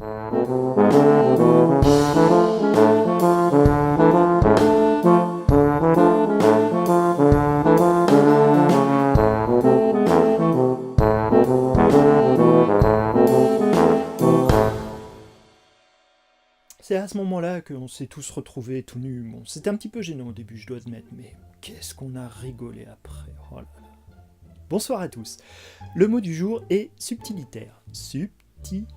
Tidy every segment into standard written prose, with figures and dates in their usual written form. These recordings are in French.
C'est à ce moment-là qu'on s'est tous retrouvés tout nus. Bon, c'était un petit peu gênant au début, je dois admettre, mais qu'est-ce qu'on a rigolé après. Oh là là. Bonsoir à tous. Le mot du jour est subtilitaire. Subtilitaire.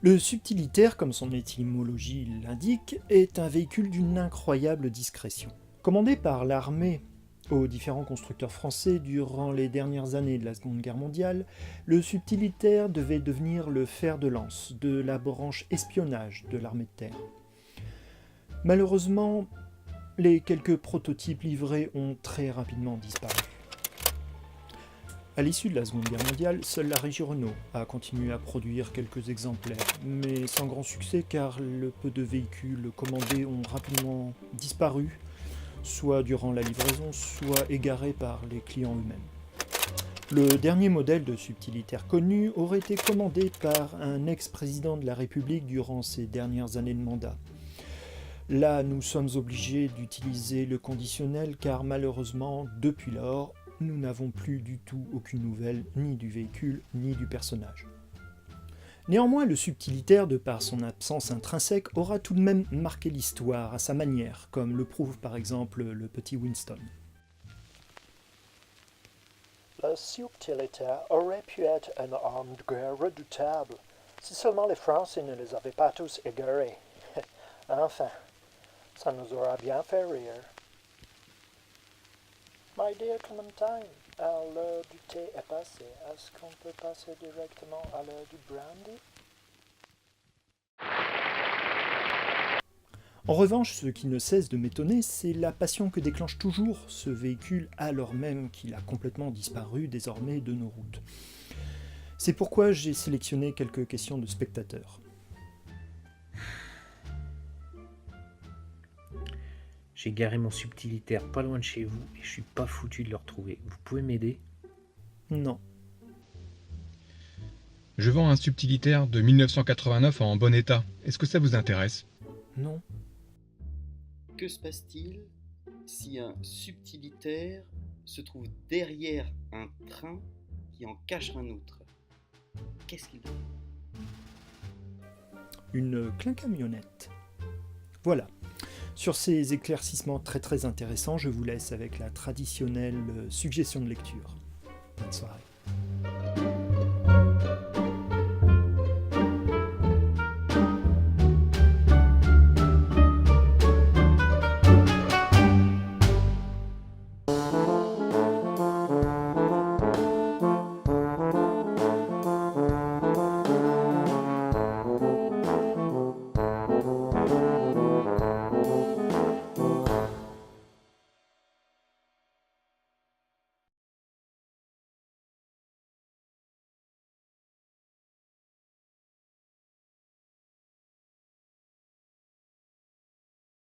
Le subtilitaire, comme son étymologie l'indique, est un véhicule d'une incroyable discrétion. Commandé par l'armée aux différents constructeurs français durant les dernières années de la Seconde Guerre mondiale, le subtilitaire devait devenir le fer de lance de la branche espionnage de l'armée de terre. Malheureusement, les quelques prototypes livrés ont très rapidement disparu. À l'issue de la Seconde Guerre mondiale, seule la régie Renault a continué à produire quelques exemplaires, mais sans grand succès car le peu de véhicules commandés ont rapidement disparu, soit durant la livraison, soit égarés par les clients eux-mêmes. Le dernier modèle de subtilitaire connu aurait été commandé par un ex-président de la République durant ses dernières années de mandat. Là, nous sommes obligés d'utiliser le conditionnel car malheureusement, depuis lors, nous n'avons plus du tout aucune nouvelle ni du véhicule ni du personnage. Néanmoins, le subtilitaire, de par son absence intrinsèque, aura tout de même marqué l'histoire à sa manière, comme le prouve par exemple le petit Winston. Le subtilitaire aurait pu être une arme de guerre redoutable, si seulement les Français ne les avaient pas tous égarés. Enfin, ça nous aura bien fait rire. My dear Clementine, l'heure du thé est passée. Est-ce qu'on peut passer directement à l'heure du brandy? En revanche, ce qui ne cesse de m'étonner, c'est la passion que déclenche toujours ce véhicule alors même qu'il a complètement disparu désormais de nos routes. C'est pourquoi j'ai sélectionné quelques questions de spectateurs. J'ai garé mon subtilitaire pas loin de chez vous et je suis pas foutu de le retrouver. Vous pouvez m'aider? Non. Je vends un subtilitaire de 1989 en bon état. Est-ce que ça vous intéresse? Non. Que se passe-t-il si un subtilitaire se trouve derrière un train qui en cache un autre? Qu'est-ce qu'il fait? Une camionnette. Voilà. Sur ces éclaircissements très intéressants, je vous laisse avec la traditionnelle suggestion de lecture. Bonne soirée.